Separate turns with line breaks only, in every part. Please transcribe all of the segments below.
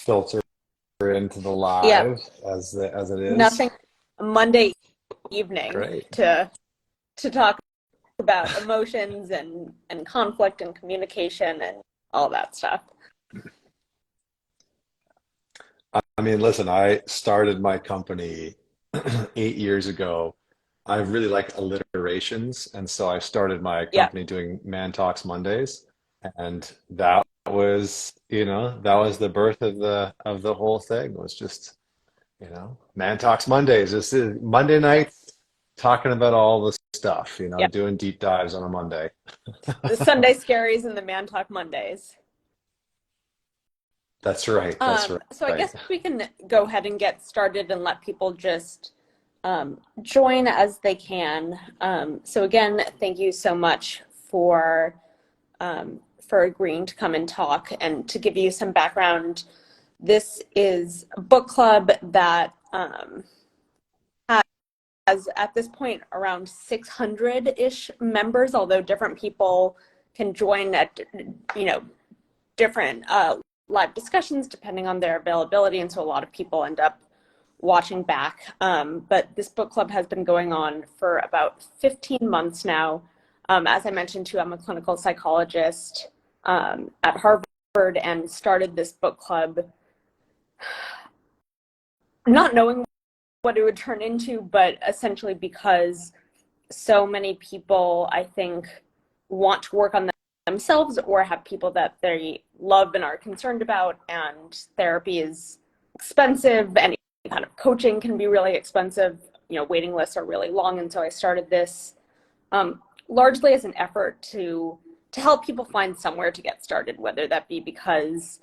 filter into the
Yeah,
live as it is.
nothing Monday evening
Great.
to talk about emotions and conflict and communication and all that stuff.
I mean, listen, I started my company 8 years ago. I really like alliterations, and so I started my
Yeah.
company doing Man Talks Mondays, and that was, that was the birth of the whole thing. Was just, Man Talks Mondays. This is Monday nights talking about all the stuff,
Yeah.
doing deep dives on a Monday.
The Sunday Scaries and the Man Talk Mondays.
That's right. That's
So I
right.
guess we can go ahead and get started and let people just join as they can. So again, thank you so much for agreeing to come and talk. And to give you some background, this is a book club that has at this point around 600-ish members, although different people can join at different live discussions depending on their availability, and so a lot of people end up watching back. But this book club has been going on for about 15 months now. As I mentioned too, I'm a clinical psychologist at Harvard and started this book club not knowing what it would turn into, but essentially because so many people, I think, want to work on themselves or have people that they love and are concerned about, and therapy is expensive. Any kind of coaching can be really expensive. Waiting lists are really long, and so I started this largely as an effort to help people find somewhere to get started, whether that be because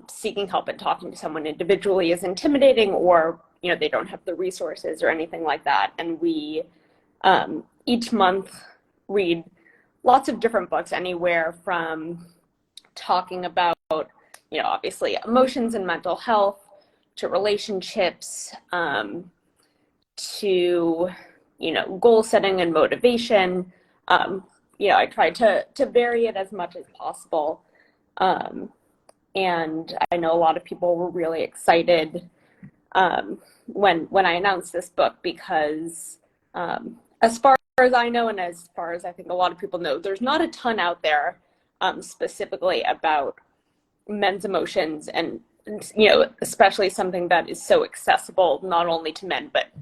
seeking help and talking to someone individually is intimidating, or they don't have the resources or anything like that. And we each month read lots of different books, anywhere from talking about obviously emotions and mental health, to relationships, to goal setting and motivation. I try to vary it as much as possible. And I know a lot of people were really excited when I announced this book, because as far as I know, and as far as I think a lot of people know, there's not a ton out there specifically about men's emotions, and especially something that is so accessible not only to men, but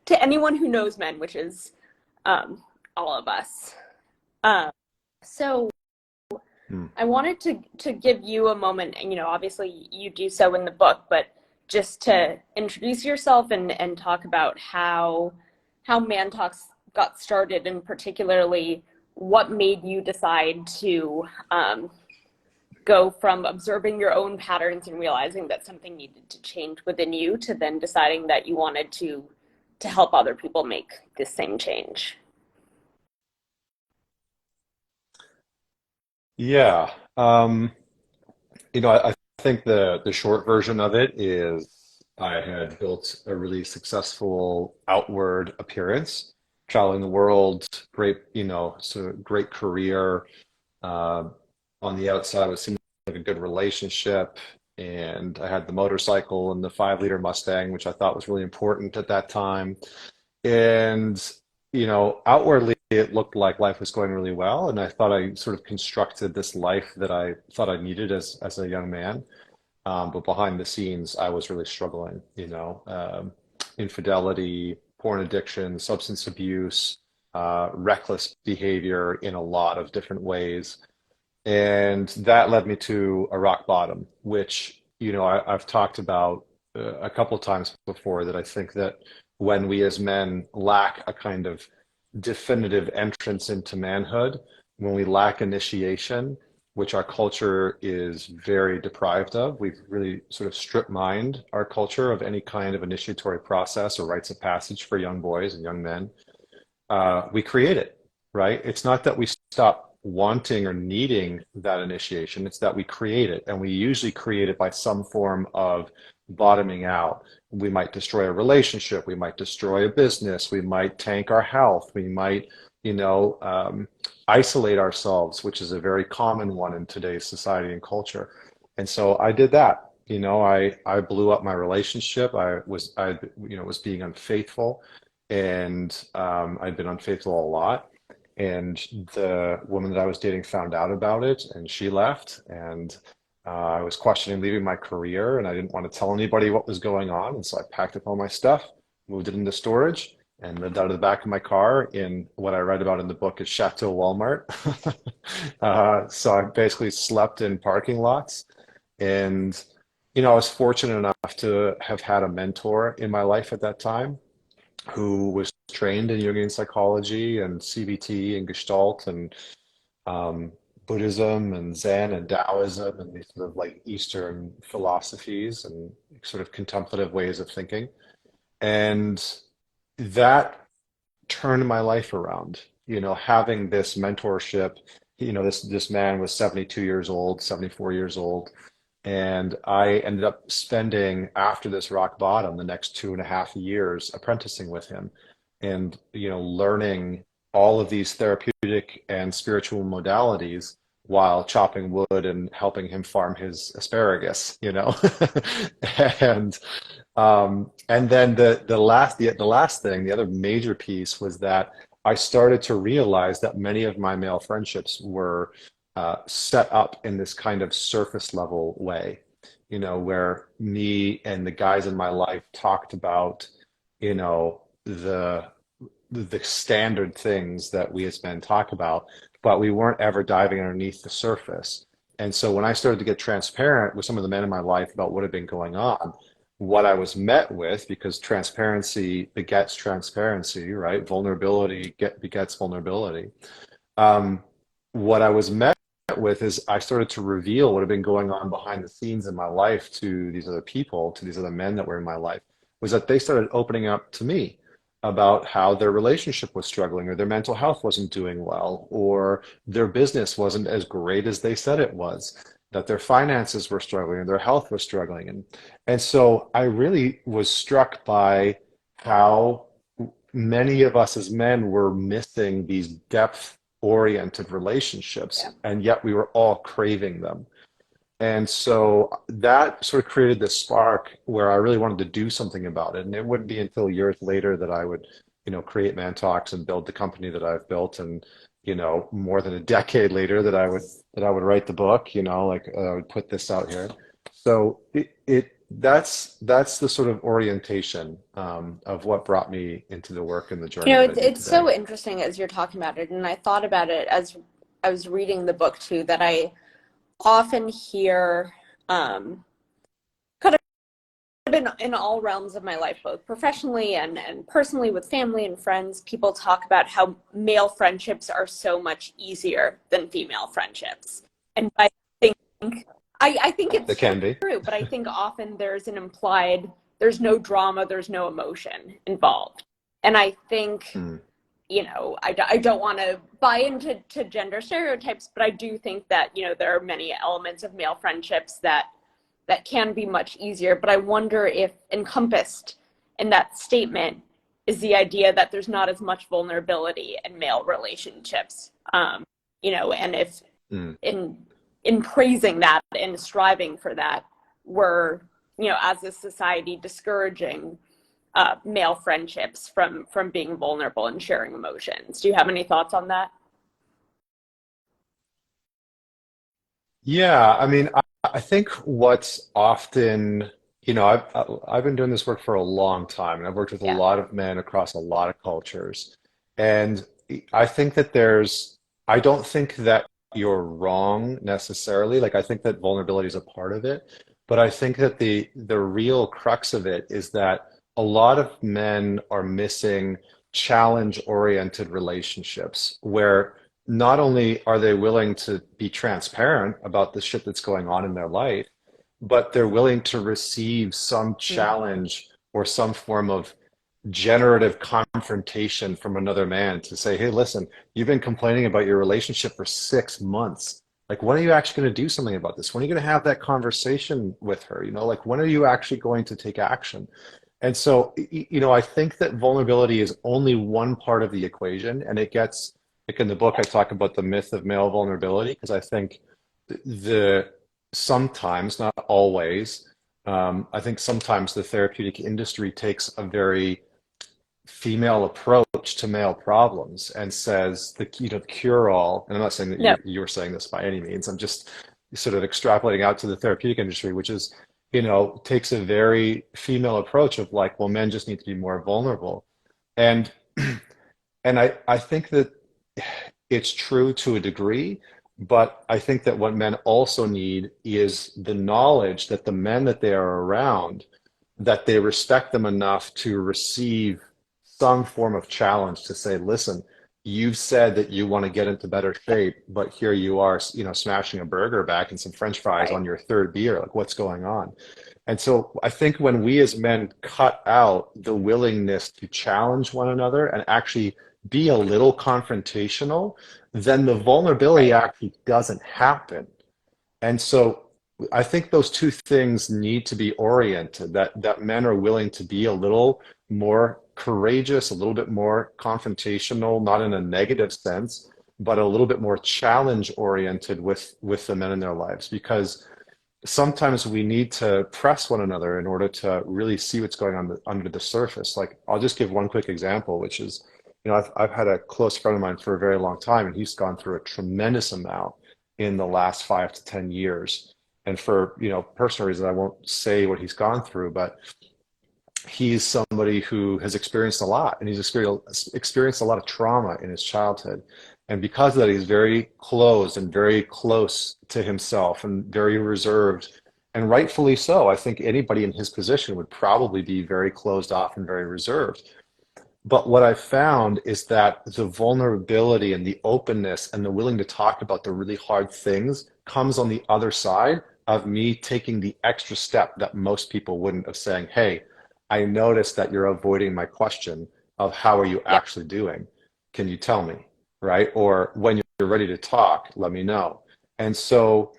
to anyone who knows men, which is all of us. So
Hmm.
I wanted to give you a moment, and obviously you do so in the book, but just to introduce yourself and talk about how Man Talks got started, and particularly what made you decide to go from observing your own patterns and realizing that something needed to change within you, to then deciding that you wanted to help other people make this same change.
Yeah. I think the short version of it is I had built a really successful outward appearance, traveling the world, great, so great career. Uh, on the outside, it seemed like a good relationship. And I had the motorcycle and the 5-liter Mustang, which I thought was really important at that time. And, outwardly it looked like life was going really well. And I thought I sort of constructed this life that I thought I needed as a young man. But behind the scenes, I was really struggling, infidelity, porn addiction, substance abuse, reckless behavior in a lot of different ways. And that led me to a rock bottom, which, I've talked about a couple of times before, that I think that when we as men lack a kind of definitive entrance into manhood, when we lack initiation, which our culture is very deprived of, we've really sort of strip mined our culture of any kind of initiatory process or rites of passage for young boys and young men. We create it, right? It's not that we stop wanting or needing that initiation, it's that we create it. And we usually create it by some form of bottoming out. We might destroy a relationship, we might destroy a business, we might tank our health, we might, isolate ourselves, which is a very common one in today's society and culture. And so I did that. I blew up my relationship. I was being unfaithful, and I'd been unfaithful a lot. And the woman that I was dating found out about it, and she left. And I was questioning leaving my career, and I didn't want to tell anybody what was going on. And so I packed up all my stuff, moved it into storage, and lived out of the back of my car in what I read about in the book is Chateau Walmart. So I basically slept in parking lots. And, I was fortunate enough to have had a mentor in my life at that time who was trained in Jungian psychology and CBT and Gestalt and um, Buddhism and Zen and Taoism and these sort of like Eastern philosophies and sort of contemplative ways of thinking. And that turned my life around, having this mentorship. This man was 72 years old, 74 years old. And I ended up spending, after this rock bottom, the next 2.5 years apprenticing with him and, learning all of these therapeutic and spiritual modalities while chopping wood and helping him farm his asparagus. And then the last thing, the other major piece was that I started to realize that many of my male friendships were set up in this kind of surface level way, where me and the guys in my life talked about, you know, the the standard things that we as men talk about, but we weren't ever diving underneath the surface. And so when I started to get transparent with some of the men in my life about what had been going on, what I was met with, because transparency begets transparency, right? Vulnerability begets vulnerability. Um, what I was met with is I started to reveal what had been going on behind the scenes in my life to these other people, to these other men that were in my life, was that they started opening up to me about how their relationship was struggling, or their mental health wasn't doing well, or their business wasn't as great as they said it was, that their finances were struggling, or their health was struggling. And so I really was struck by how many of us as men were missing these depth oriented relationships,
Yeah.
and yet we were all craving them. And so that sort of created this spark where I really wanted to do something about it. And it wouldn't be until years later that I would, create Man Talks and build the company that I've built. And, more than a decade later that I would write the book, like I would put this out here. So that's the sort of orientation of what brought me into the work and the journey that I do
It's
today.
so interesting as you're talking about it, and I thought about it as I was reading the book too, that I often hear kind of in all realms of my life, both professionally and personally with family and friends, people talk about how male friendships are so much easier than female friendships. And I think I think
They
it's
can be.
true, but I think often there's an implied there's no drama, there's no emotion involved. And I think
Mm.
I don't want to buy into gender stereotypes, but I do think that, there are many elements of male friendships that can be much easier. But I wonder if encompassed in that statement is the idea that there's not as much vulnerability in male relationships. And if
Mm.
in praising that and striving for that, we're, as a society, discouraging male friendships from being vulnerable and sharing emotions. Do you have any thoughts on that?
Yeah, I mean, I think what's often, I've been doing this work for a long time, and I've worked with a
Yeah.
lot of men across a lot of cultures. And I think that I don't think that you're wrong necessarily. Like, I think that vulnerability is a part of it, but I think that the real crux of it is that a lot of men are missing challenge-oriented relationships where not only are they willing to be transparent about the shit that's going on in their life, but they're willing to receive some
Mm.
challenge or some form of generative confrontation from another man to say, hey, listen, you've been complaining about your relationship for 6 months. Like, when are you actually going to do something about this? When are you going to have that conversation with her? Like, when are you actually going to take action? And so, I think that vulnerability is only one part of the equation. And it gets, like in the book, I talk about the myth of male vulnerability because I think the sometimes, not always, I think sometimes the therapeutic industry takes a very female approach to male problems and says the cure all. And I'm not saying that
No,
you're saying this by any means. I'm just sort of extrapolating out to the therapeutic industry, which is takes a very female approach of like, well, men just need to be more vulnerable. And I think that it's true to a degree, but I think that what men also need is the knowledge that the men that they are around, that they respect them enough to receive some form of challenge to say, listen, you've said that you want to get into better shape, but here you are, smashing a burger back and some French fries
right,
on your third beer. Like, what's going on? And so I think when we as men cut out the willingness to challenge one another and actually be a little confrontational, then the vulnerability
right,
actually doesn't happen. And so I think those two things need to be oriented, that men are willing to be a little more courageous, a little bit more confrontational, not in a negative sense, but a little bit more challenge oriented with the men in their lives. Because sometimes we need to press one another in order to really see what's going on under the surface. Like, I'll just give one quick example, which is, I've had a close friend of mine for a very long time, and he's gone through a tremendous amount in the last 5 to 10 years. And for, personal reasons, I won't say what he's gone through, but he's somebody who has experienced a lot, and he's experienced a lot of trauma in his childhood. And because of that, he's very closed and very close to himself and very reserved. And rightfully so. I think anybody in his position would probably be very closed off and very reserved. But what I've found is that the vulnerability and the openness and the willing to talk about the really hard things comes on the other side of me taking the extra step that most people wouldn't, of saying, hey, I noticed that you're avoiding my question of how are you
yeah,
actually doing? Can you tell me? Right? Or when you're ready to talk, let me know. And so,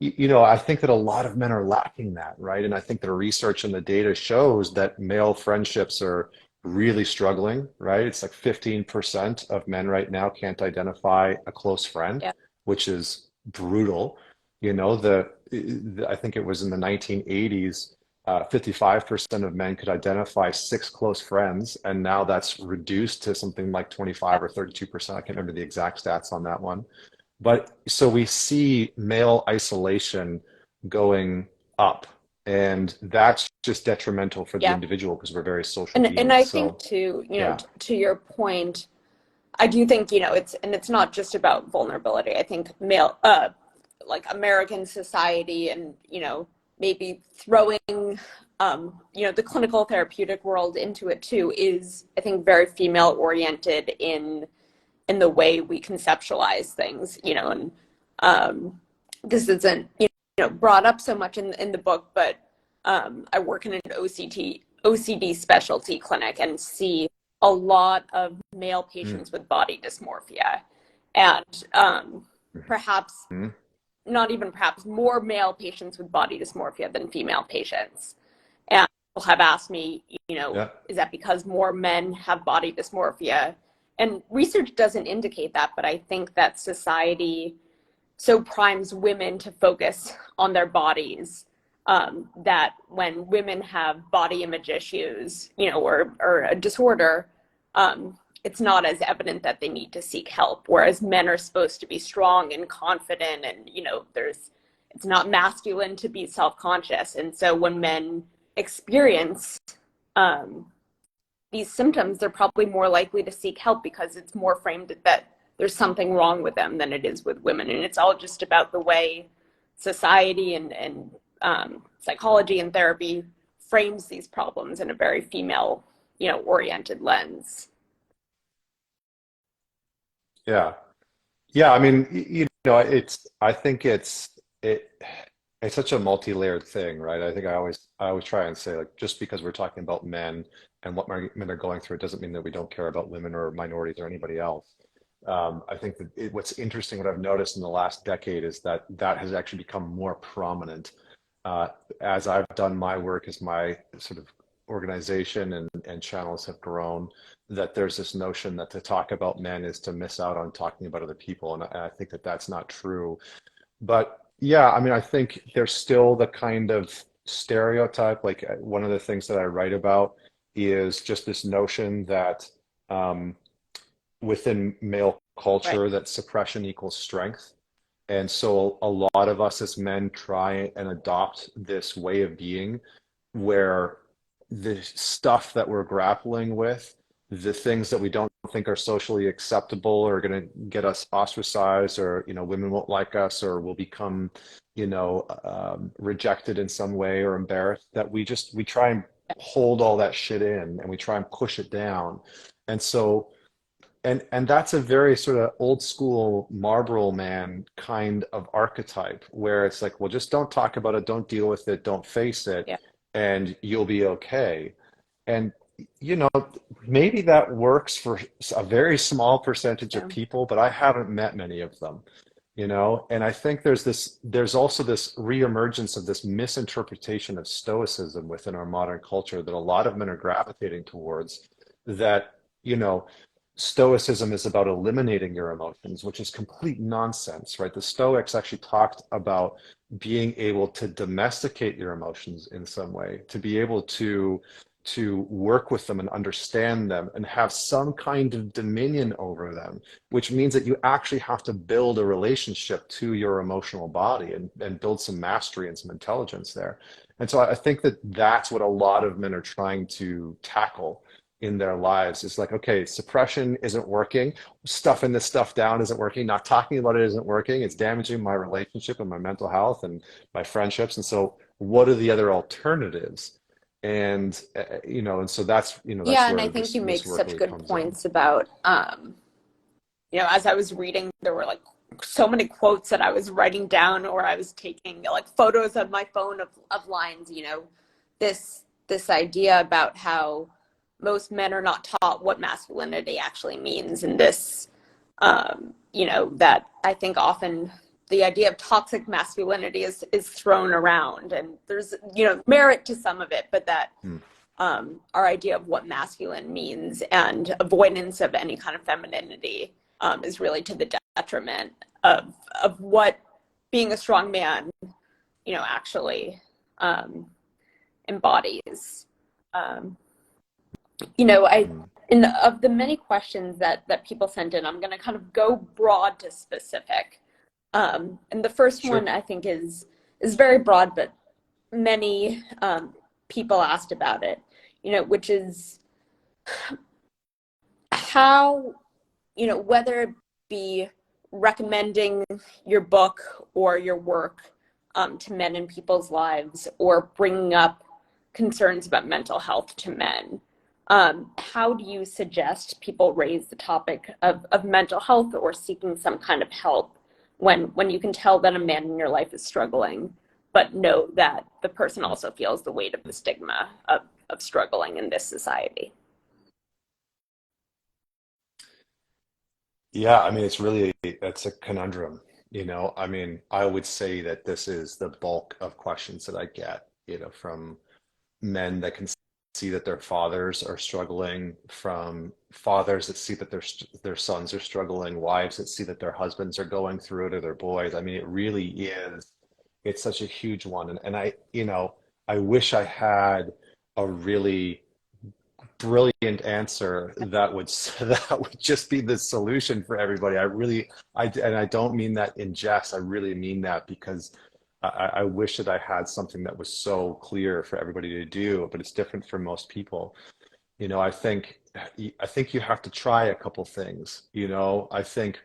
I think that a lot of men are lacking that, right? And I think the research and the data shows that male friendships are really struggling, right? It's like 15% of men right now can't identify a close friend,
yeah,
which is brutal. I think it was in the 1980s, 55% of men could identify six close friends, and now that's reduced to something like
yeah,
25 or 32%. I can't remember the exact stats on that one. But so we see male isolation going up, and that's just detrimental for the
yeah.
individual because we're very social
And
beings.
I think
So,
too,
yeah.
to your point, I do think, it's not just about vulnerability. I think like American society and, maybe throwing, the clinical therapeutic world into it too is, I think, very female oriented in the way we conceptualize things, and this isn't, brought up so much in the book, but I work in an OCD specialty clinic and see a lot of male
Mm,
patients with body dysmorphia, and perhaps
mm,
not even perhaps more male patients with body dysmorphia than female patients. And people have asked me,
yeah.
is that because more men have body dysmorphia? And research doesn't indicate that, but I think that society so primes women to focus on their bodies, that when women have body image issues, or a disorder, it's not as evident that they need to seek help. Whereas men are supposed to be strong and confident, and it's not masculine to be self-conscious. And so when men experience um, these symptoms, they're probably more likely to seek help because it's more framed that there's something wrong with them than it is with women. And it's all just about the way society and psychology and therapy frames these problems in a very female, oriented lens.
Yeah. Yeah. I mean, I think it's such a multi-layered thing, right? I think I always try and say, like, just because we're talking about men and what men are going through, it doesn't mean that we don't care about women or minorities or anybody else. I think that what's interesting, what I've noticed in the last decade is that that has actually become more prominent as I've done my work, as my sort of organization and channels have grown, that there's this notion that to talk about men is to miss out on talking about other people. And I think that that's not true. But yeah, I mean, I think there's still the kind of stereotype. Like one of the things that I write about is just this notion that um, within male
Right.
culture that suppression equals strength. And so a lot of us as men try and adopt this way of being where the stuff that we're grappling with, the things that we don't think are socially acceptable or going to get us ostracized, or women won't like us, or we'll become rejected in some way or embarrassed, that we try and hold all that shit in and we try and push it down. And so and that's a very sort of old school Marlboro man kind of archetype where it's like, well, just don't talk about it, don't deal with it, don't face it,
Yeah.
and you'll be okay. And you know, maybe that works for a very small percentage of
Yeah.
people, but I haven't met many of them, and I think there's also this reemergence of this misinterpretation of Stoicism within our modern culture that a lot of men are gravitating towards, that, you know, Stoicism is about eliminating your emotions, which is complete nonsense, right? The Stoics actually talked about being able to domesticate your emotions in some way, to be able to work with them and understand them and have some kind of dominion over them, which means that you actually have to build a relationship to your emotional body and build some mastery and some intelligence there. And so I think that that's what a lot of men are trying to tackle in their lives. It's like, okay, suppression isn't working, stuffing this stuff down isn't working, not talking about it isn't working, it's damaging my relationship and my mental health and my friendships. And so what are the other alternatives? And and so that's
Yeah, and I
where
think
this
you make
this work
such
really
good
comes in.
points about, as I was reading, there were like so many quotes that I was writing down, or I was taking like photos on my phone of lines, this idea about how most men are not taught what masculinity actually means, and this, that I think often the idea of toxic masculinity is thrown around, and there's, merit to some of it, but that
Hmm.
our idea of what masculine means and avoidance of any kind of femininity is really to the detriment of what being a strong man, actually um, embodies. Um, I
Hmm.
in of the many questions that people sent in, I'm going to kind of go broad to specific. And the first one
Sure.
I think is very broad, but many people asked about it, which is how, whether it be recommending your book or your work to men in people's lives, or bringing up concerns about mental health to men. How do you suggest people raise the topic of mental health or seeking some kind of help when you can tell that a man in your life is struggling, but know that the person also feels the weight of the stigma of struggling in this society?
Yeah, I mean, it's a conundrum. I mean, I would say that this is the bulk of questions that I get, from men that can see that their fathers are struggling, from fathers that see that their sons are struggling, wives that see that their husbands are going through it, or their boys. I mean, it really is. It's such a huge one, and I wish I had a really brilliant answer that would that would just be the solution for everybody. And I don't mean that in jest. I really mean that because I wish that I had something that was so clear for everybody to do, but it's different for most people. I think you have to try a couple things. I think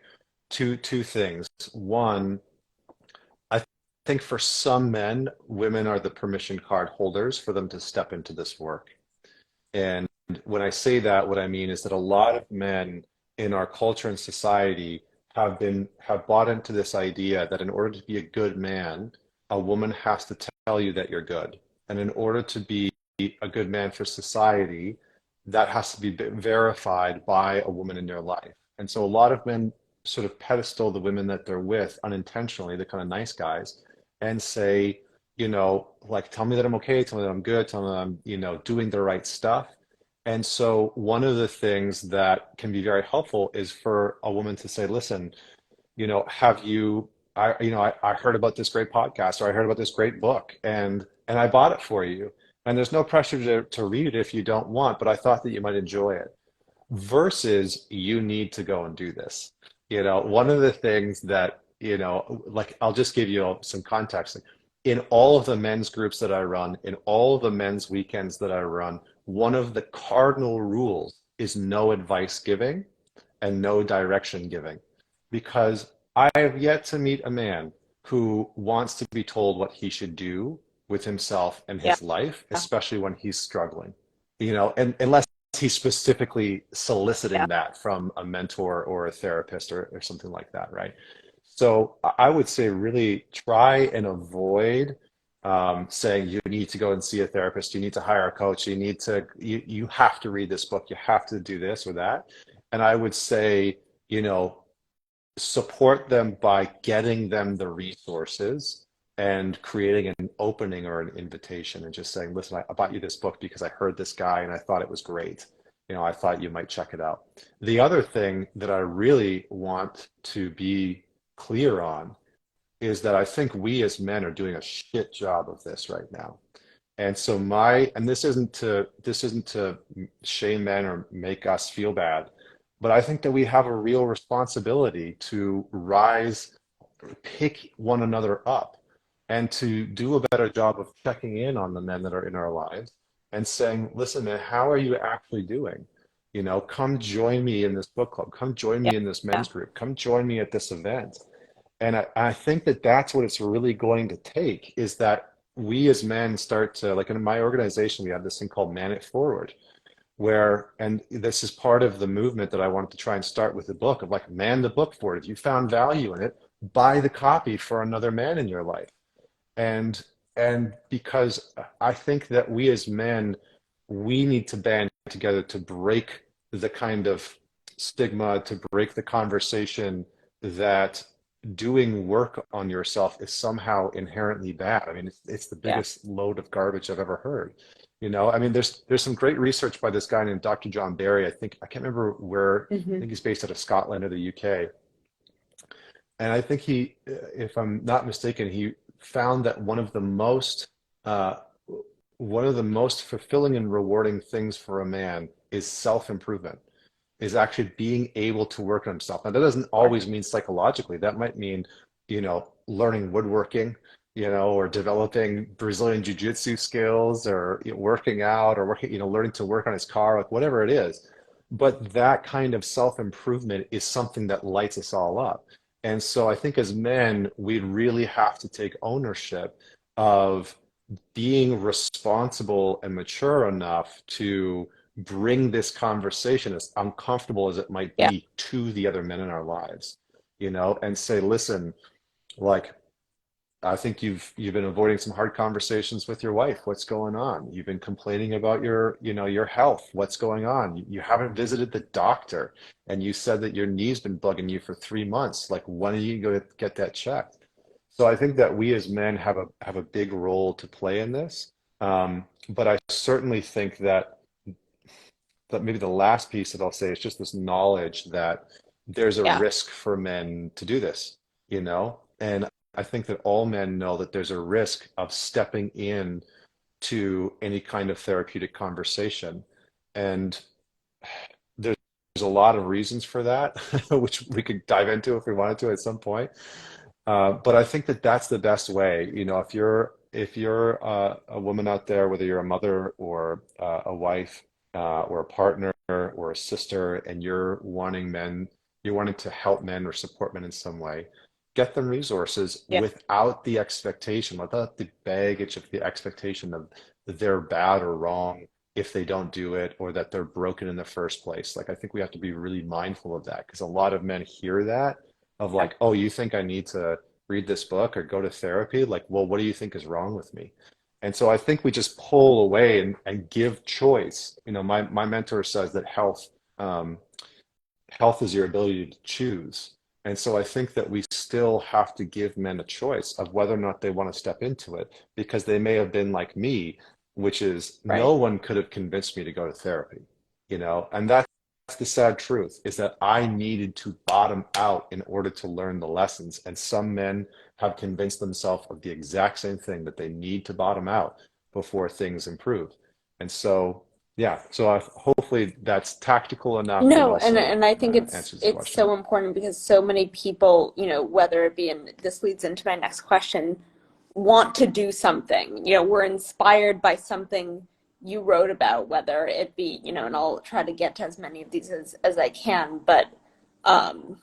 two things. One, I think for some men, women are the permission card holders for them to step into this work. And when I say that, what I mean is that a lot of men in our culture and society have bought into this idea that in order to be a good man, a woman has to tell you that you're good. And in order to be a good man for society, that has to be verified by a woman in your life. And so a lot of men sort of pedestal the women that they're with unintentionally, the kind of nice guys, and say, like, tell me that I'm okay, tell me that I'm good, tell me that I'm, doing the right stuff. And so one of the things that can be very helpful is for a woman to say, listen, have you I heard about this great podcast, or I heard about this great book, and I bought it for you. And there's no pressure to read it if you don't want, but I thought that you might enjoy it. Versus you need to go and do this. One of the things that, like I'll just give you some context. In all of the men's groups that I run, in all of the men's weekends that I run, one of the cardinal rules is no advice giving and no direction giving. Because I have yet to meet a man who wants to be told what he should do with himself and
Yeah.
his life, especially when he's struggling. And unless he's specifically
Yeah.
soliciting that from a mentor or a therapist or something like that, right? So I would say really try and avoid saying you need to go and see a therapist, you need to hire a coach, you have to read this book, you have to do this or that. And I would say, you know, support them by getting them the resources and creating an opening or an invitation and just saying, listen, I bought you this book because I heard this guy and I thought it was great. I thought you might check it out. The other thing that I really want to be clear on is that I think we as men are doing a shit job of this right now. And so and this isn't to shame men or make us feel bad, but I think that we have a real responsibility to rise, pick one another up, and to do a better job of checking in on the men that are in our lives and saying, listen, man, how are you actually doing? Come join me in this book club. Come join
Yeah.
me in this
Yeah.
men's group. Come join me at this event. And I think that that's what it's really going to take is that we as men start to, like in my organization, we have this thing called Man It Forward, and this is part of the movement that I wanted to try and start with the book of like, man the book forward. If you found value in it, buy the copy for another man in your life. And because I think that we as men, we need to band together to break the kind of stigma, to break the conversation that doing work on yourself is somehow inherently bad. I mean, it's the
Yeah.
biggest load of garbage I've ever heard. I mean, there's some great research by this guy named Dr. John Barry. I can't remember where. I
Hmm.
think he's based out of Scotland or the UK. And I think if I'm not mistaken, he found that uh, one of the most fulfilling and rewarding things for a man is self-improvement, is actually being able to work on himself. Now, that doesn't
Sure.
always mean psychologically. That might mean, learning woodworking, or developing Brazilian jiu-jitsu skills, or working out, or learning to work on his car, like whatever it is. But that kind of self-improvement is something that lights us all up. And so I think as men, we really have to take ownership of being responsible and mature enough to bring this conversation, as uncomfortable as it might
Yeah.
be, to the other men in our lives, and say, listen, like, I think you've been avoiding some hard conversations with your wife. What's going on? You've been complaining about your health. What's going on? You haven't visited the doctor, and you said that your knee's been bugging you for 3 months. Like, when are you going to get that checked? So I think that we as men have a big role to play in this. But I certainly think that maybe the last piece that I'll say is just this knowledge that there's a
Yeah.
risk for men to do this. And I think that all men know that there's a risk of stepping in to any kind of therapeutic conversation. And there's a lot of reasons for that, which we could dive into if we wanted to at some point. But I think that that's the best way. If you're a woman out there, whether you're a mother or a wife or a partner or a sister, and you're wanting to help men or support men in some way, get them resources
Yeah.
without the expectation, without the baggage of the expectation of that they're bad or wrong if they don't do it, or that they're broken in the first place. Like, I think we have to be really mindful of that, because a lot of men hear that of
Yeah.
like, oh, you think I need to read this book or go to therapy? Like, well, what do you think is wrong with me? And so I think we just pull away and give choice. My mentor says that um, health is your ability to choose. And so I think that we still have to give men a choice of whether or not they want to step into it, because they may have been like me, which is no
Right.
one could have convinced me to go to therapy, and that's the sad truth, is that I needed to bottom out in order to learn the lessons. And some men have convinced themselves of the exact same thing, that they need to bottom out before things improve. And so, yeah, so hopefully that's tactical enough and
No,
also
and I think
answers the
it's
question.
so important because so many people, whether it be, and this leads into my next question, want to do something. We're inspired by something you wrote about, whether it be, and I'll try to get to as many of these as I can, but um,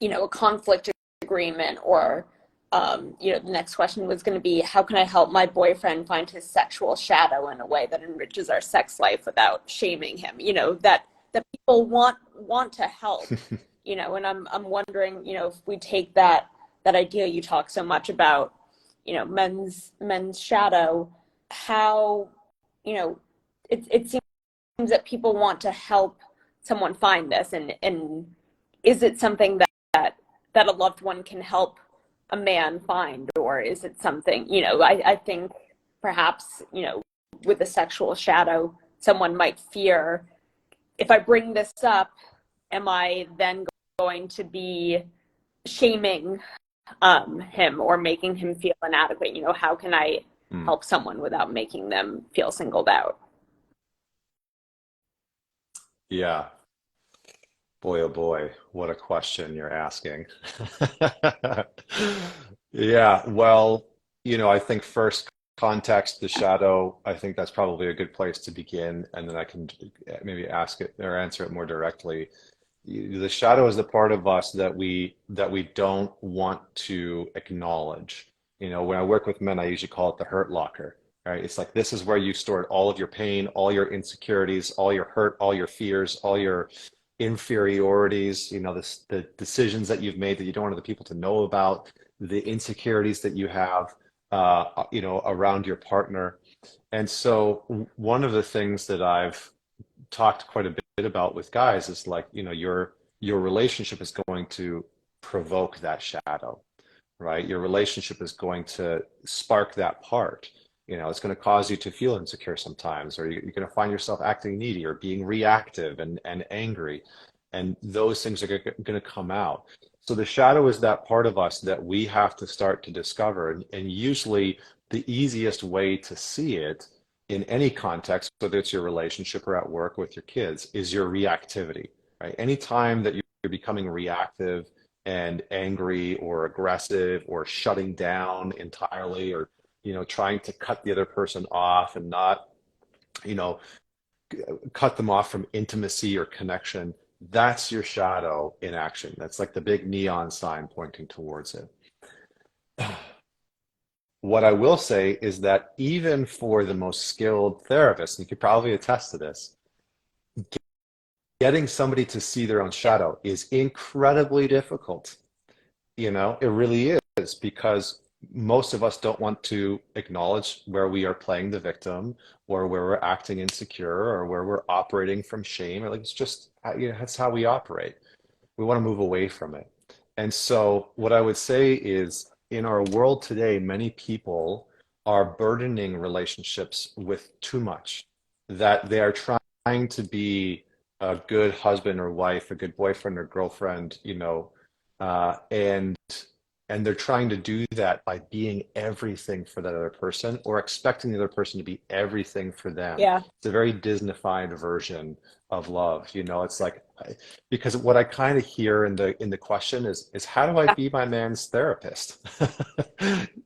a conflict agreement, or the next question was going to be, how can I help my boyfriend find his sexual shadow in a way that enriches our sex life without shaming him? That people want to help, and I'm wondering, if we take that idea you talk so much about, men's shadow, how, it seems that people want to help someone find this, and is it something that a loved one can help a man find, or is it something, I think perhaps, with a sexual shadow, someone might fear, if I bring this up, am I then going to be shaming him or making him feel inadequate? How can I
Mm.
help someone without making them feel singled out?
Yeah. Boy, oh boy, what a question you're asking. Yeah, well, I think first context, the shadow, I think that's probably a good place to begin, and then I can maybe ask it or answer it more directly. The shadow is the part of us that we don't want to acknowledge. When I work with men, I usually call it the hurt locker, right? It's like this is where you stored all of your pain, all your insecurities, all your hurt, all your fears, all your inferiorities, the decisions that you've made that you don't want other people to know about, the insecurities that you have, around your partner. And so one of the things that I've talked quite a bit about with guys is like, your relationship is going to provoke that shadow, right? Your relationship is going to spark that part. It's going to cause you to feel insecure sometimes, or you're going to find yourself acting needy or being reactive and angry. And those things are going to come out. So the shadow is that part of us that we have to start to discover. And usually the easiest way to see it in any context, whether it's your relationship or at work with your kids, is your reactivity, right? Anytime that you're becoming reactive and angry or aggressive or shutting down entirely, or trying to cut the other person off and not you know cut them off from intimacy or connection, that's your shadow in action. That's like the big neon sign pointing towards it. What I will say is that even for the most skilled therapist, and you could probably attest to this, getting somebody to see their own
Yeah.
shadow is incredibly difficult. It really is, because most of us don't want to acknowledge where we are playing the victim, or where we're acting insecure, or where we're operating from shame. Like, it's just, that's how we operate. We want to move away from it. And so what I would say is, in our world today, many people are burdening relationships with too much, that they are trying to be a good husband or wife, a good boyfriend or girlfriend, and they're trying to do that by being everything for that other person, or expecting the other person to be everything for them.
Yeah.
It's a very Disneyfied version of love. It's like, because what I kind of hear in the question is how do I be my man's therapist?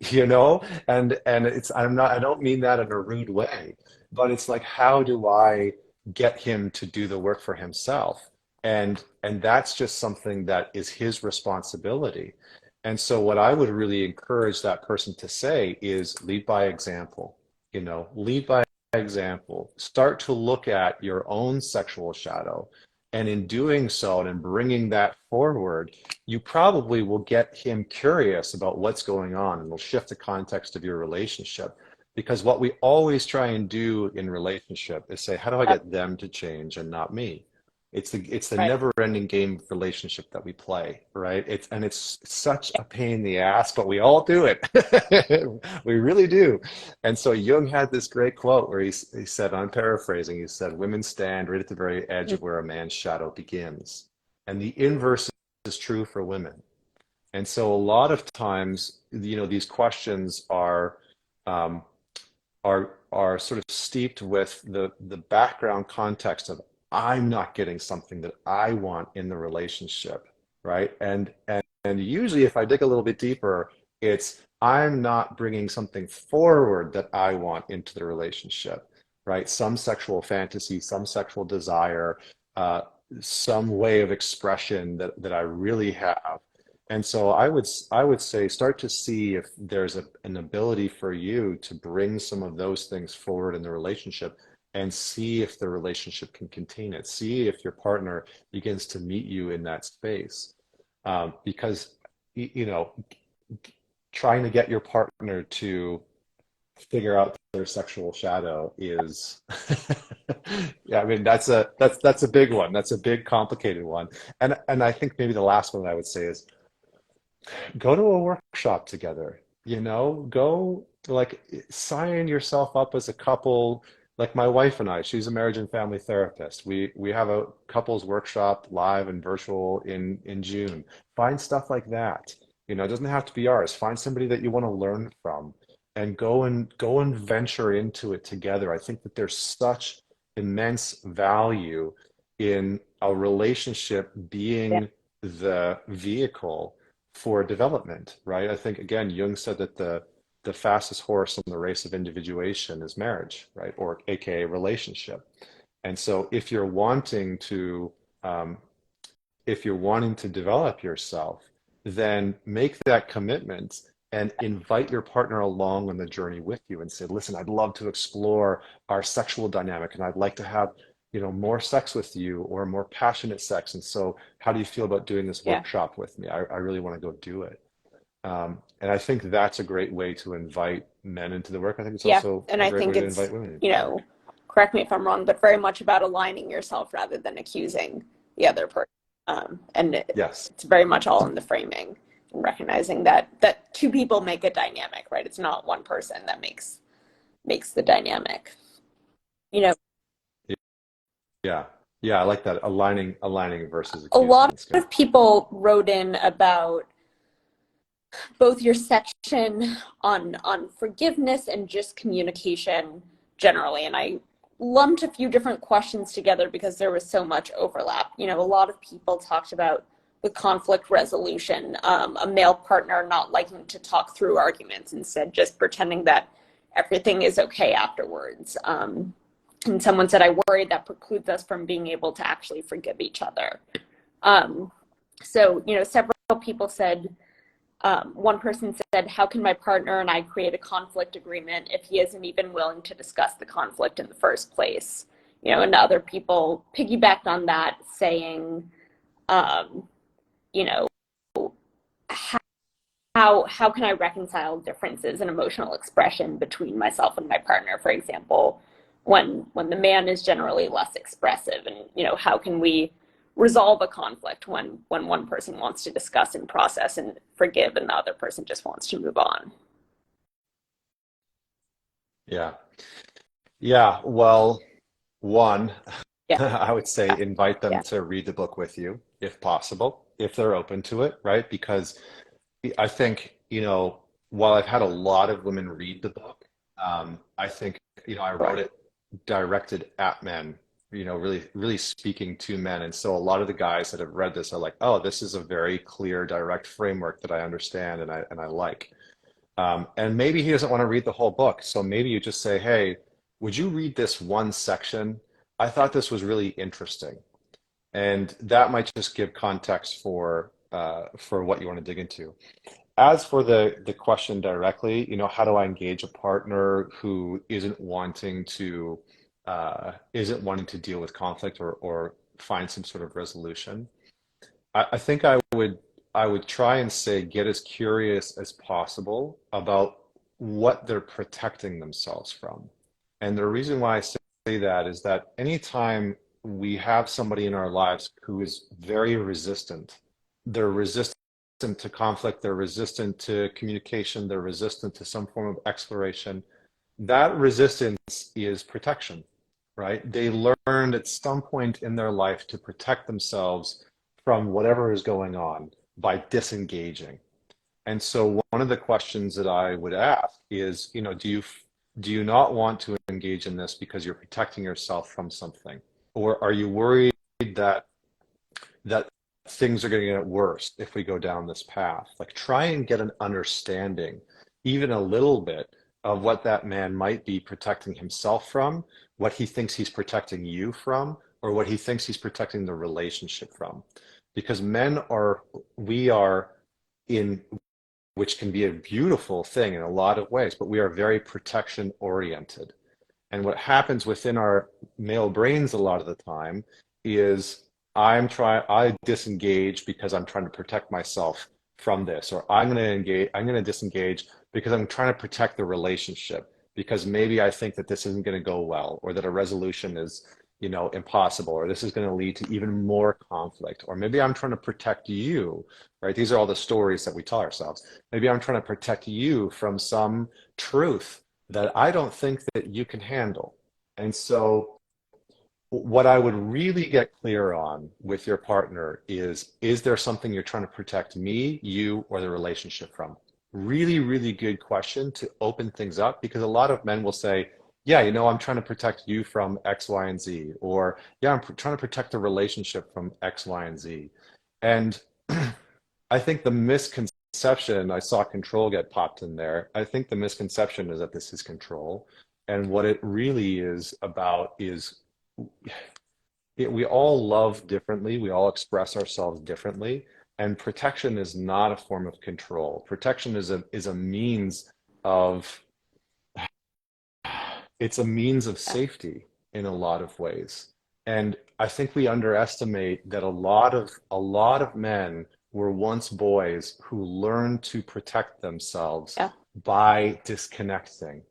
you know and I don't mean that in a rude way, but it's like, how do I get him to do the work for himself? And that's just something that is his responsibility. And so what I would really encourage that person to say is lead by example. Lead by example. Start to look at your own sexual shadow. And in doing so, and in bringing that forward, you probably will get him curious about what's going on, and will shift the context of your relationship. Because what we always try and do in relationship is say, how do I get them to change and not me? It's the
Right.
never-ending game of relationship that we play, right? It's such a pain in the ass, but we all do it. We really do. And so Jung had this great quote where he said, I'm paraphrasing, he said, women stand right at the very edge of where a man's shadow begins. And the inverse is true for women. And so a lot of times, these questions um, are sort of steeped with the background context of I'm not getting something that I want in the relationship, right? And usually, if I dig a little bit deeper, it's I'm not bringing something forward that I want into the relationship, right? Some sexual fantasy, some sexual desire, uh, some way of expression that I really have. And so I would say start to see if there's an ability for you to bring some of those things forward in the relationship and see if the relationship can contain it. See if your partner begins to meet you in that space. Because, you know, trying to get your partner to figure out their sexual shadow is, yeah, I mean, that's a big one. That's a big, complicated one. And I think maybe the last one I would say is go to a workshop together, go like sign yourself up as a couple. Like my wife and I, she's a marriage and family therapist. We have a couples workshop live and virtual in June. Find stuff like that. It doesn't have to be ours. Find somebody that you want to learn from and go and venture into it together. I think that there's such immense value in a relationship
Yeah.
being the vehicle for development, right? I think again, Jung said that the fastest horse in the race of individuation is marriage, right? Or AKA relationship. And so um, if you're wanting to develop yourself, then make that commitment and invite your partner along on the journey with you and say, listen, I'd love to explore our sexual dynamic and I'd like to have, more sex with you or more passionate sex. And so how do you feel about doing this
Yeah.
workshop with me? I really want to go do it. And I think that's a great way to invite men into the work. I think it's
Yeah.
also
And
a
I
great way
think
to
it's,
invite women into
you
the work.
know, correct me if I'm wrong, but very much about aligning yourself rather than accusing the other person. And
Yes.
it's very much all in the framing and recognizing that two people make a dynamic, right? It's not one person that makes the dynamic. You know,
Yeah. Yeah. I like that. Aligning versus
a
accusing.
lot
It's good.
of people wrote in about both your section on forgiveness and just communication generally, and I lumped a few different questions together because there was so much overlap. A lot of people talked about the conflict resolution, a male partner not liking to talk through arguments, instead just pretending that everything is okay afterwards. And someone said, I worry that precludes us from being able to actually forgive each other. um, so several people said, one person said, how can my partner and I create a conflict agreement if he isn't even willing to discuss the conflict in the first place? And other people piggybacked on that, saying, um, you know, how can I reconcile differences in emotional expression between myself and my partner, for example, when the man is generally less expressive, and how can we resolve a conflict when one person wants to discuss and process and forgive and the other person just wants to move on.
Yeah. Yeah. Well, one,
Yeah.
I would say invite them
Yeah.
to read the book with you, if possible, if they're open to it, right? Because I think, while I've had a lot of women read the book, I think, I wrote
Sure.
it directed at men, really, really speaking to men. And so a lot of the guys that have read this are like, oh, this is a very clear, direct framework that I understand and I like. And maybe he doesn't want to read the whole book. So maybe you just say, hey, would you read this one section? I thought this was really interesting. And that might just give context for what you want to dig into. As for the question directly, how do I engage a partner who isn't wanting to deal with conflict or find some sort of resolution? I think I would try and say get as curious as possible about what they're protecting themselves from. And the reason why I say that is that anytime we have somebody in our lives who is very resistant. They're resistant to conflict, they're resistant to communication, they're resistant to some form of exploration. That resistance is protection, right? They learned at some point in their life to protect themselves from whatever is going on by disengaging. And so one of the questions that I would ask is, do you not want to engage in this because you're protecting yourself from something? Or are you worried that that things are going to get worse if we go down this path? Like try and get an understanding, even a little bit, of what that man might be protecting himself from, what he thinks he's protecting you from, or what he thinks he's protecting the relationship from. Because we are in, which can be a beautiful thing in a lot of ways, but we are very protection oriented. And what happens within our male brains a lot of the time is I disengage because I'm trying to protect myself from this, or I'm going to disengage because I'm trying to protect the relationship because maybe I think that this isn't going to go well, or that a resolution is, impossible, or this is going to lead to even more conflict, or maybe I'm trying to protect you, right? These are all the stories that we tell ourselves. Maybe I'm trying to protect you from some truth that I don't think that you can handle. And so what I would really get clear on with your partner is there something you're trying to protect me, you, or the relationship from? Really, really good question to open things up, because a lot of men will say, yeah, I'm trying to protect you from X, Y, and Z, or yeah, trying to protect the relationship from X, Y, and Z. And I think the misconception, I saw control get popped in there. I think the misconception is that this is control. And what it really is about is we all love differently. We all express ourselves differently. And protection is not a form of control. Protection is a means of, it's a means of safety in a lot of ways. And I think we underestimate that a lot of men were once boys who learned to protect themselves
Yeah.
by disconnecting.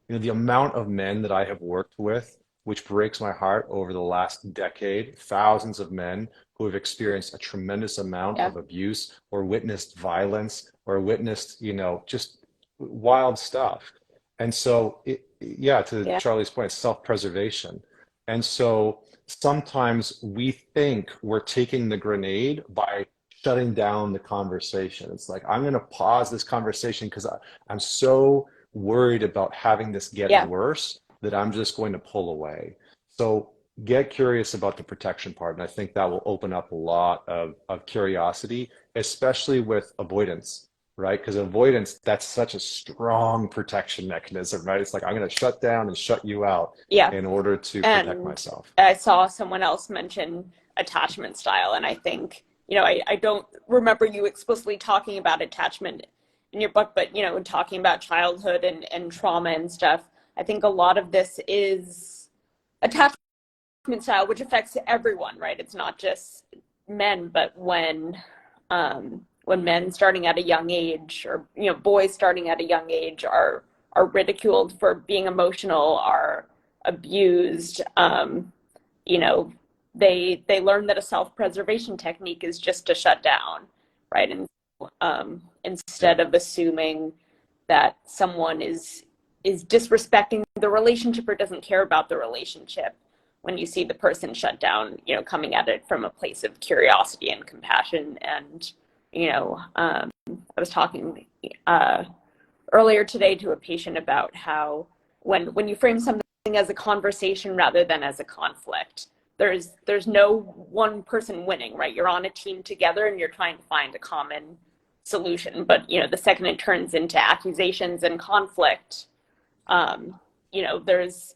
The amount of men that I have worked with, which breaks my heart, over the last decade, thousands of men who have experienced a tremendous amount
Yeah.
of abuse or witnessed violence or witnessed, just wild stuff. And so, yeah, to
Yeah.
Charlie's point, self-preservation. And so sometimes we think we're taking the grenade by shutting down the conversation. It's like, I'm going to pause this conversation because I'm so worried about having this get
Yeah.
worse that I'm just going to pull away. So get curious about the protection part. And I think that will open up a lot of curiosity, especially with avoidance, right? Because avoidance, that's such a strong protection mechanism, right? It's like, I'm going to shut down and shut you out
Yeah.
in order to protect
And
myself.
I saw someone else mention attachment style, and I think, I don't remember you explicitly talking about attachment in your book, but, talking about childhood and trauma and stuff. I think a lot of this is attachment style, which affects everyone, right? It's not just men, but when men starting at a young age, or boys starting at a young age, are ridiculed for being emotional, are abused. You know, they learn that a self-preservation technique is just to shut down, right? And
Yeah.
instead of assuming that someone is disrespecting the relationship or doesn't care about the relationship, when you see the person shut down, coming at it from a place of curiosity and compassion. And I was talking earlier today to a patient about how when you frame something as a conversation rather than as a conflict, there's no one person winning, right? You're on a team together and you're trying to find a common solution. But the second it turns into accusations and conflict, there's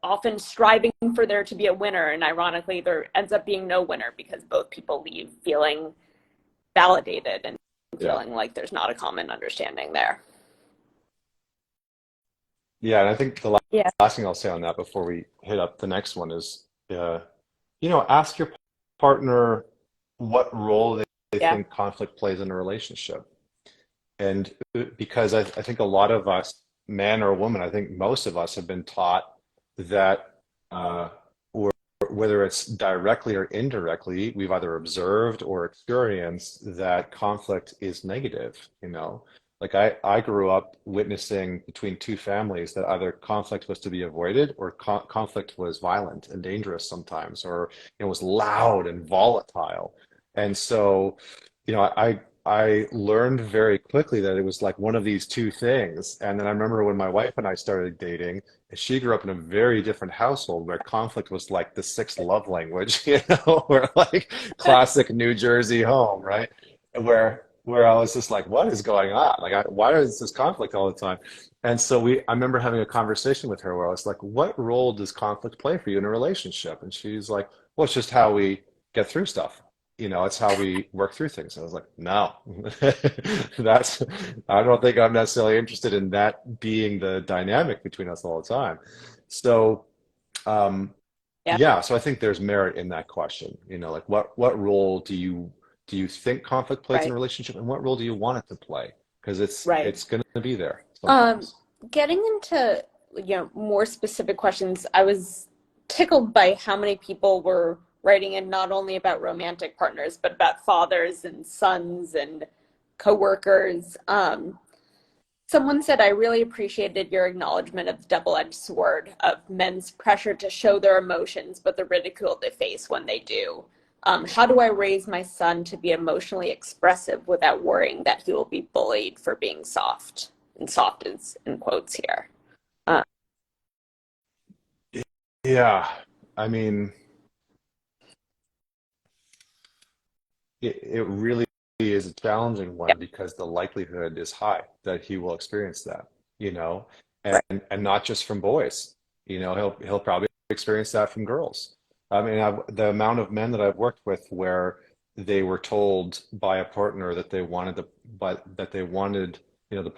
often striving for there to be a winner, and ironically there ends up being no winner because both people leave feeling validated and
Yeah.
feeling like there's not a common understanding there.
Yeah. And I think the
Yeah.
last thing I'll say on that before we hit up the next one is, ask your partner what role they
Yeah.
think conflict plays in a relationship. And because I think a lot of us, man or woman, I think most of us have been taught that we're whether it's directly or indirectly, we've either observed or experienced that conflict is negative, you know. Like I grew up witnessing between two families that either conflict was to be avoided or conflict was violent and dangerous sometimes, or was loud and volatile. And so, I learned very quickly that it was like one of these two things. And then I remember when my wife and I started dating, she grew up in a very different household where conflict was like the sixth love language, where like classic New Jersey home, right? Where I was just like, what is going on? Like, why is this conflict all the time? And so I remember having a conversation with her where I was like, what role does conflict play for you in a relationship? And she's like, well, it's just how we get through stuff. It's how we work through things. I was like, no, that's, I don't think I'm necessarily interested in that being the dynamic between us all the time. So, um,
Yeah.
yeah, so I think there's merit in that question. Like what role do you think conflict plays in a
Right.
relationship, and what role do you want it to play? Because it's
Right.
it's going to be there
Um,
sometimes.
Getting into, more specific questions, I was tickled by how many people were writing in not only about romantic partners, but about fathers and sons and coworkers. Someone said, I really appreciated your acknowledgement of the double-edged sword of men's pressure to show their emotions, but the ridicule they face when they do. How do I raise my son to be emotionally expressive without worrying that he will be bullied for being soft? And soft is in quotes here. Uh,
Yeah, I mean, it really is a challenging
yeah,
one because the likelihood is high that he will experience that, you know, and
right.
and not just from boys. He'll probably experience that from girls. I mean, the amount of men that I've worked with where they were told by a partner that they wanted, the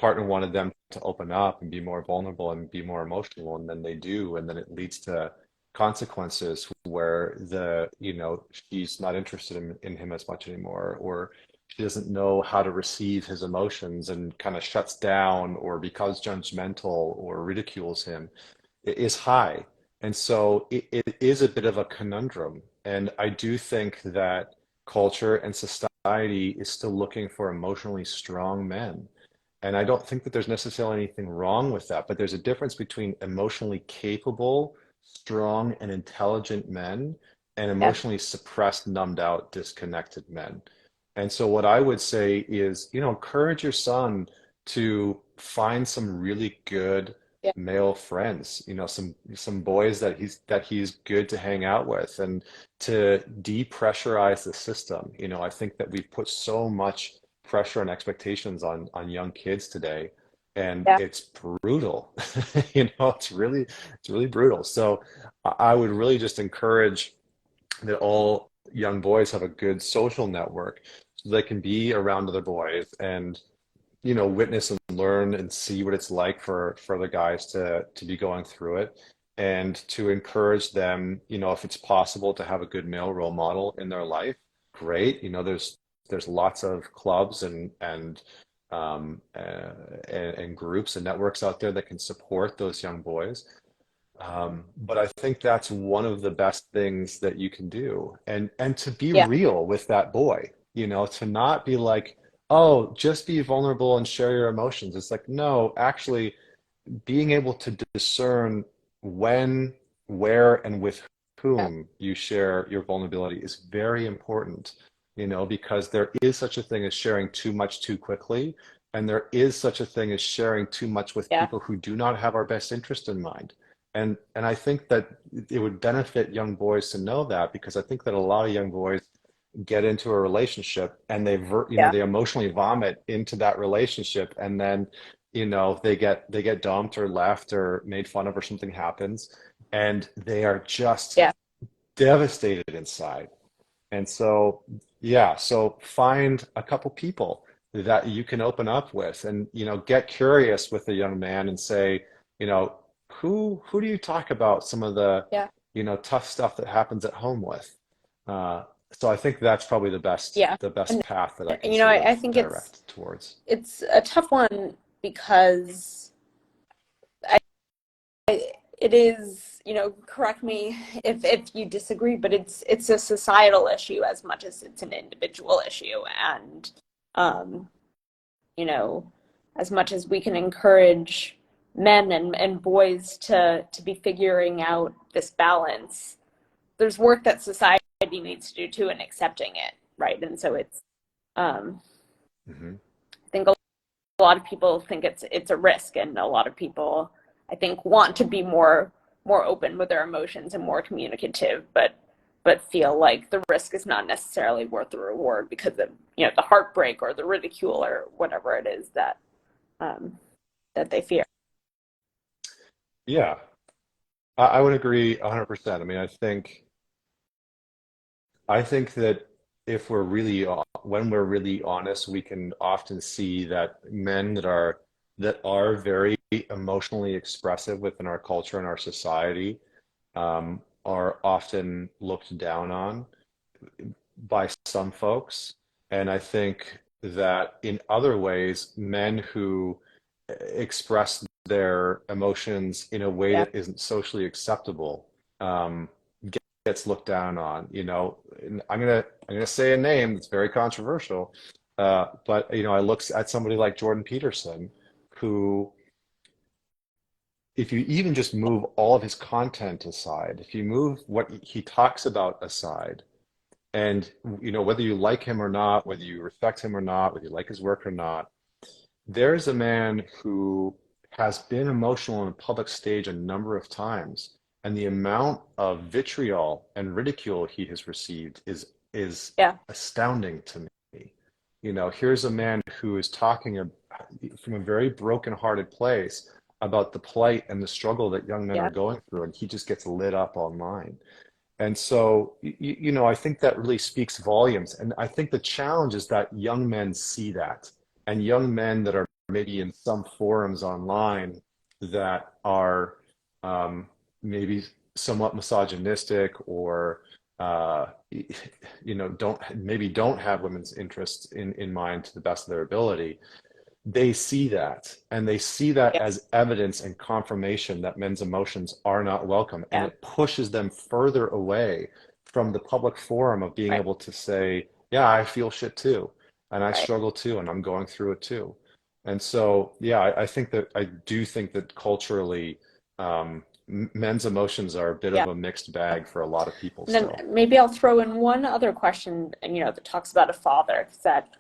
partner wanted them to open up and be more vulnerable and be more emotional, and then they do, and then it leads to consequences where she's not interested in him as much anymore, or she doesn't know how to receive his emotions and kind of shuts down or becomes judgmental or ridicules him, it is high. And so it is a bit of a conundrum. And I do think that culture and society is still looking for emotionally strong men. And I don't think that there's necessarily anything wrong with that, but there's a difference between emotionally capable, strong, and intelligent men and
Yeah,
emotionally suppressed, numbed out, disconnected men. And so what I would say is, encourage your son to find some really good
yeah,
male friends, some boys that he's good to hang out with, and to depressurize the system. I think that we've put so much pressure and expectations on young kids today, and
yeah,
it's brutal. It's really brutal. So I would really just encourage that all young boys have a good social network so they can be around other boys and witness and learn and see what it's like for the guys to be going through it, and to encourage them, if it's possible to have a good male role model in their life. Great. There's lots of clubs and groups and networks out there that can support those young boys. But I think that's one of the best things that you can do. And to be
yeah,
real with that boy, to not be like, oh, just be vulnerable and share your emotions. It's like, no, actually being able to discern when, where, and with
yeah,
whom you share your vulnerability is very important, because there is such a thing as sharing too much too quickly. And there is such a thing as sharing too much with
yeah,
people who do not have our best interest in mind. And I think that it would benefit young boys to know that, because I think that a lot of young boys get into a relationship and
yeah,
they emotionally vomit into that relationship, and then they get dumped or left or made fun of, or something happens, and they are just
yeah,
devastated inside. And so, yeah, so find a couple people that you can open up with, and get curious with a young man and say, you know who do you talk about some of the
yeah,
tough stuff that happens at home with. uh, so I think that's probably the best
yeah.
the best
And
path that I can
I,
sort
I
of
think
direct towards.
it's a tough one because I, it is, correct me if you disagree, but it's a societal issue as much as it's an individual issue. And um, you know, as much as we can encourage men and boys to be figuring out this balance, there's work that society needs to do too in accepting it, right? And so it's
Hmm.
I think a lot of people think it's a risk, and a lot of people I think want to be more open with their emotions and more communicative, but feel like the risk is not necessarily worth the reward because of the heartbreak or the ridicule or whatever it is um, that they fear.
Yeah, I would agree 100%. I mean, I think that if we're really when we're really honest, we can often see that men that are very emotionally expressive within our culture and our society are often looked down on by some folks. And I think that in other ways, men who express their emotions in a way
Yeah,
that isn't socially acceptable um, gets looked down on. And I'm gonna say a name that's very controversial, but I look at somebody like Jordan Peterson, who, if you even just move all of his content aside, if you move what he talks about aside, and whether you like him or not, whether you respect him or not, whether you like his work or not, there's a man who has been emotional on a public stage a number of times, and the amount of vitriol and ridicule he has received is
yeah,
astounding to me. Here's a man who is talking from a very broken-hearted place about the plight and the struggle that young men are
yeah,
going through, and he just gets lit up online. And so, I think that really speaks volumes. And I think the challenge is that young men see that, and young men that are maybe in some forums online that are maybe somewhat misogynistic, or don't have women's interests in mind to the best of their ability. They see that, and they see that
yeah,
as evidence and confirmation that men's emotions are not welcome, and
yeah,
it pushes them further away from the public forum of being
right,
able to say, yeah, I feel shit too, and I
right,
struggle too, and I'm going through it too. And so, yeah, I do think that culturally, men's emotions are a bit
yeah.
of a mixed bag for a lot of people
And then
still.
maybe I'll throw in one other question, that talks about a father that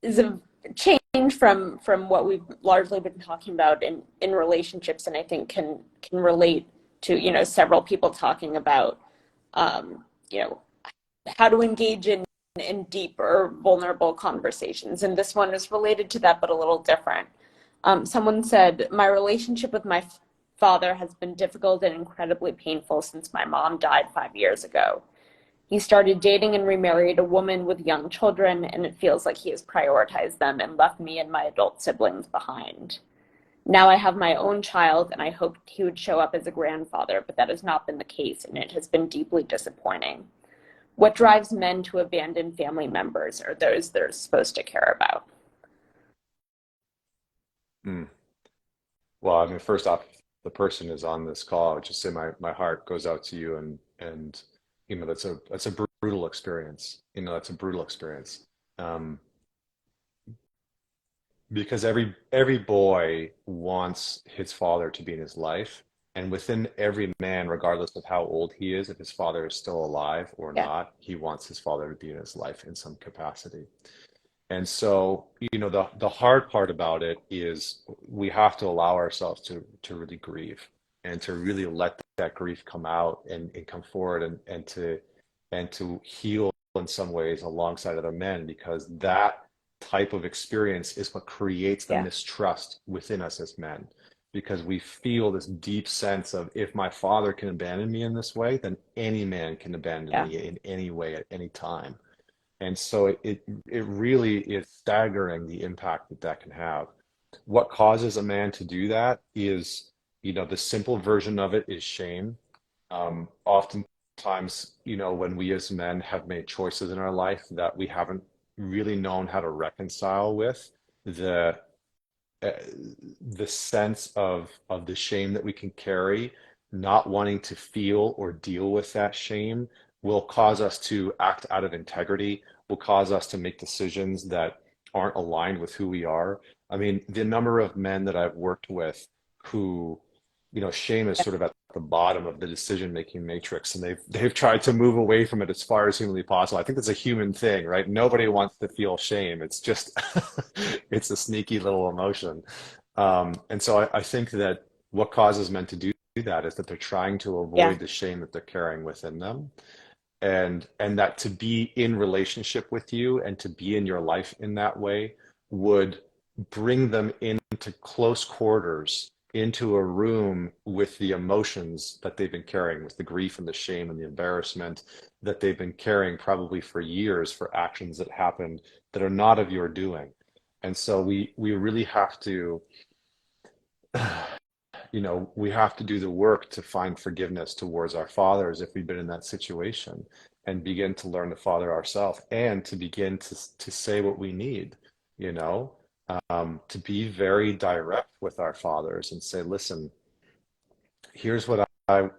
is a change from what we've largely been talking about in relationships, and I think can relate to several people talking about um, you know how to engage in deep or vulnerable conversations. And this one is related to that, but a little different. Someone said, my relationship with my father has been difficult and incredibly painful since my mom died 5 years ago. He started dating and remarried a woman with young children, and it feels like he has prioritized them and left me and my adult siblings behind. Now I have my own child, and I hoped he would show up as a grandfather, but that has not been the case, and it has been deeply disappointing. What drives men to abandon family members or those they're supposed to care about?
Hmm. Well, I mean, first off, if the person is on this call, I would just say my heart goes out to you, and that's a brutal experience. That's a brutal experience. Um, because every boy wants his father to be in his life, and within every man, regardless of how old he is, if his father is still alive or
Yeah,
not, he wants his father to be in his life in some capacity. And so, the hard part about it is we have to allow ourselves to really grieve, and to really let that grief come out, and come forward, and to heal in some ways alongside other men, because that type of experience is what creates the
yeah,
mistrust within us as men. Because we feel this deep sense of, if my father can abandon me in this way, then any man can abandon
yeah,
me in any way at any time. And so it really is staggering the impact that that can have. What causes a man to do that is, the simple version of it is shame. Oftentimes, when we as men have made choices in our life that we haven't really known how to reconcile with, the uh, the sense of the shame that we can carry, not wanting to feel or deal with that shame will cause us to act out of integrity, will cause us to make decisions that aren't aligned with who we are. I mean, the number of men that I've worked with who, shame is sort of at the bottom of the decision-making matrix, and they've tried to move away from it as far as humanly possible. I think that's a human thing, right? Nobody wants to feel shame. It's just it's a sneaky little emotion. And so I think that what causes men to do that is that they're trying to
Yeah.
avoid the shame that they're carrying within them, and that to be in relationship with you and to be in your life in that way would bring them into close quarters, into a room with the emotions that they've been carrying, with the grief and the shame and the embarrassment that they've been carrying probably for years for actions that happened that are not of your doing. And so we really have to we have to do the work to find forgiveness towards our fathers if we've been in that situation, and begin to learn to father ourselves, and to begin to say what we need, you know, to be very direct with our fathers and say, listen, here's what I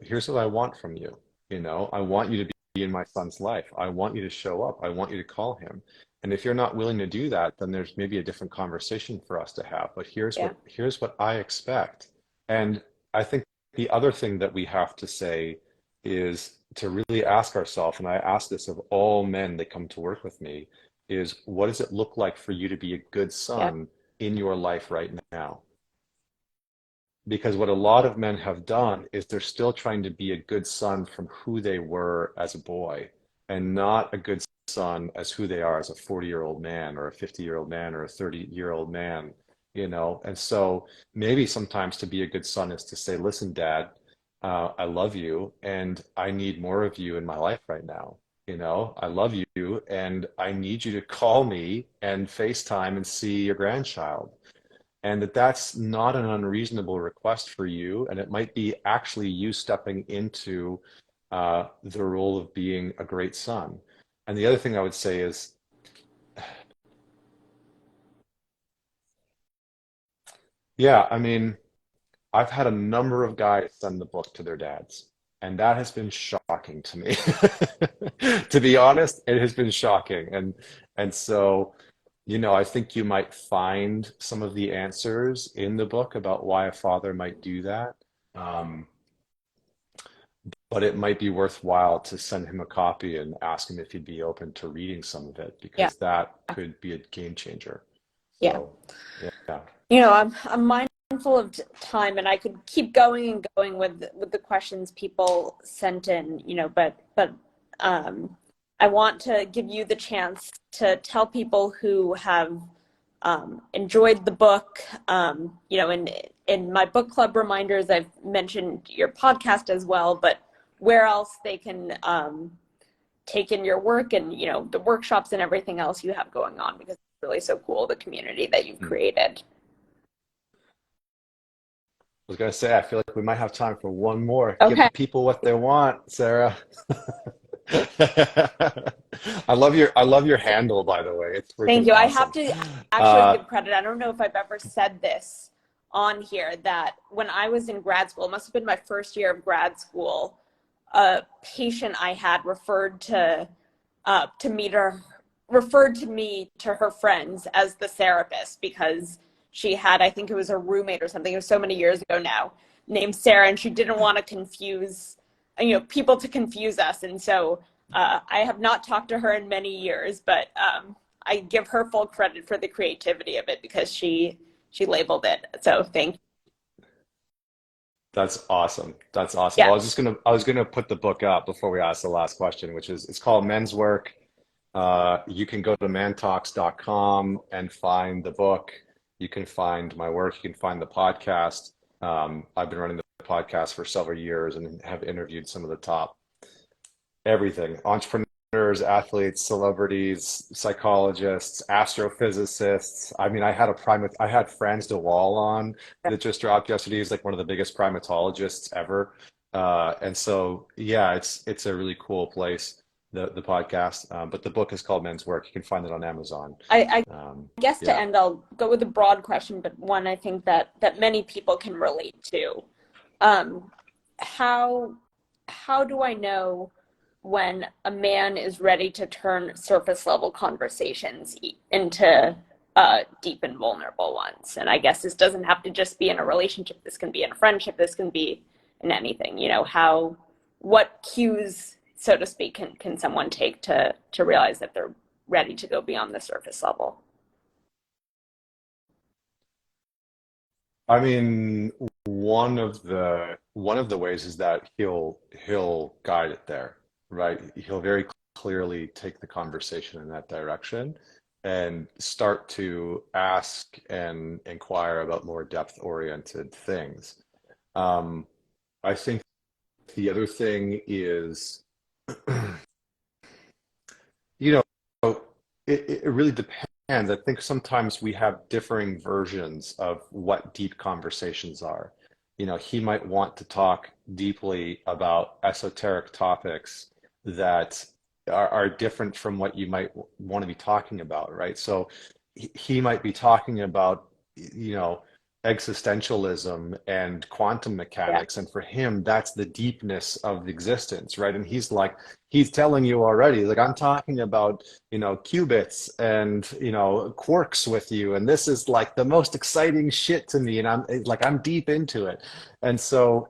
want from you. I want you to be in my son's life. I want you to show up. I want you to call him. And if you're not willing to do that, then there's maybe a different conversation for us to have. But
Yeah.
here's what I expect. And I think the other thing that we have to say is to really ask ourselves, and I ask this of all men that come to work with me, is what does it look like for you to be a good
Yeah.
son in your life right now? Because what a lot of men have done is they're still trying to be a good son from who they were as a boy, and not a good son as who they are as a 40-year-old man or a 50-year-old man or a 30-year-old man, And so maybe sometimes to be a good son is to say, listen, Dad, I love you and I need more of you in my life right now. I love you and I need you to call me and FaceTime and see your grandchild, and that's not an unreasonable request for you, and it might be actually you stepping into the role of being a great son. And the other thing I would say is, yeah, I mean, I've had a number of guys send the book to their dads, and that has been shocking to me. To be honest, it has been shocking. And so, I think you might find some of the answers in the book about why a father might do that. Um, but it might be worthwhile to send him a copy and ask him if he'd be open to reading some of it,
Yeah.
because that could be a game changer.
Yeah.
So, yeah.
I'm mindful of time, and I could keep going and going with the questions people sent in, but I want to give you the chance to tell people who have enjoyed the book. In my book club reminders, I've mentioned your podcast as well, but where else they can take in your work, and the workshops and everything else you have going on, because it's really so cool, the community that you've
Hmm.
created.
I was gonna say, I feel like we might have time for one more. Give
Okay.
the people what they want, Sarah. I love your handle, by the way. It's
Thank
freaking
you. I have
awesome.
to actually
Uh,
give credit. I don't know if I've ever said this on here, that when I was in grad school, it must have been my first year of grad school, a patient I had referred to me to her friends as the Sarahpist, because she had, I think it was a roommate or something, it was so many years ago now, named Sarah, and she didn't want to confuse, people to confuse us. And so I have not talked to her in many years, but I give her full credit for the creativity of it, because she labeled it. So thank you.
that's awesome. That's awesome.
Yeah.
Well, I was gonna put the book up before we ask the last question, which is, it's called Men's Work. You can go to mantalks.com and find the book. You can find my work. You can find the podcast. I've been running the podcast for several years and have interviewed some of the top everything: entrepreneurs, athletes, celebrities, psychologists, astrophysicists. I mean, I had Franz de Waal on that just dropped yesterday. He's like one of the biggest primatologists ever. And so, yeah, it's a really cool place. the podcast. But the book is called Men's Work. You can find it on Amazon.
I guess to
Yeah.
end, I'll go with a broad question, but one I think that many people can relate to. Um, how how do I know when a man is ready to turn surface level conversations into deep and vulnerable ones? And I guess this doesn't have to just be in a relationship. This can be in a friendship. This can be in anything. What cues, so to speak, can someone take to realize that they're ready to go beyond the surface level?
I mean, one of the ways is that he'll guide it there, right? He'll very clearly take the conversation in that direction and start to ask and inquire about more depth-oriented things. Um, I think the other thing is, you know, it really depends. I think sometimes we have differing versions of what deep conversations are. He might want to talk deeply about esoteric topics that are different from what you might want to be talking about, right? So he might be talking about, you know, existentialism and quantum
Yeah,
mechanics. And for him, that's the deepness of existence, right? And he's telling you already, like, I'm talking about, qubits and, quarks with you. And this is like the most exciting shit to me. And I'm deep into it. And so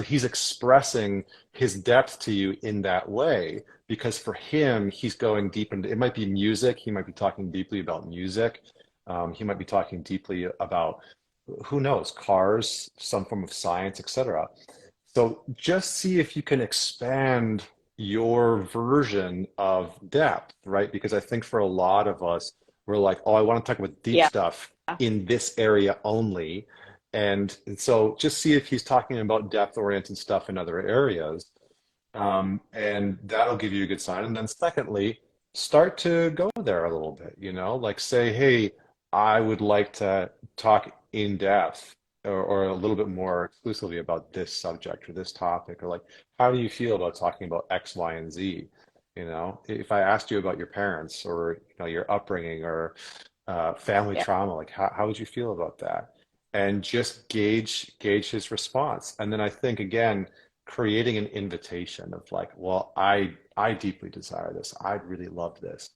he's expressing his depth to you in that way, because for him, he's going deep into, it might be music. He might be talking deeply about music. He might be talking deeply about, who knows, cars, some form of science, etc. So just see if you can expand your version of depth, right? Because I think for a lot of us, we're like, oh, I want to talk about deep
yeah,
stuff in this area only. And so just see if he's talking about depth-oriented stuff in other areas. And that'll give you a good sign. And then secondly, start to go there a little bit, like say, hey, I would like to talk in depth or a little bit more exclusively about this subject or this topic, or like, how do you feel about talking about X, Y, and Z? If I asked you about your parents or your upbringing or family
yeah,
trauma, like how would you feel about that? And just gauge his response. And then I think again, creating an invitation of like, well, I deeply desire this. I'd really love this,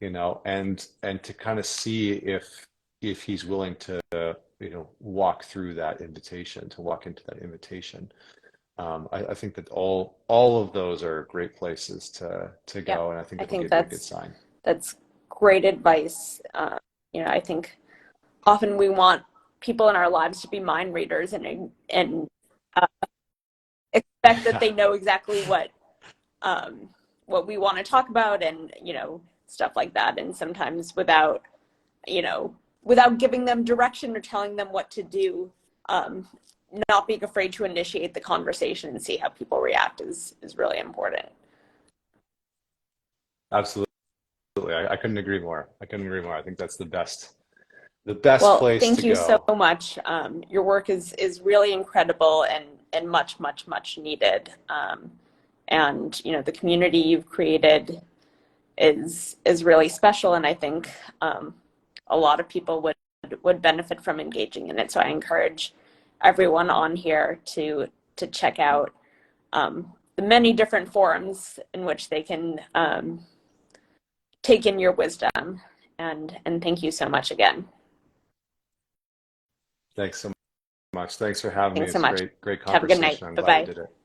and to kind of see if he's willing to, walk through that invitation, to walk into that invitation. I think that all of those are great places to
yeah.
go, and I think
I
that'll
think
give you a good
that's
sign.
that's great advice. I think often we want people in our lives to be mind readers and uh, expect that they know exactly what we want to talk about and stuff like that. And sometimes you know without giving them direction or telling them what to do, um, not being afraid to initiate the conversation and see how people react is really important.
Absolutely. I couldn't agree more. I couldn't agree more. I think that's the best
Well,
place
thank
to
you so
go.
much. Your work is really incredible and much, much, much needed. And the community you've created is really special, and I think a lot of people would benefit from engaging in it. So I encourage everyone on here to check out the many different forums in which they can take in your wisdom. And thank you so much again.
Thanks so much. Thanks for having me.
Thanks so
It's a
much.
great
Have a good night.
conversation. I'm
Bye
glad we
bye.
did it.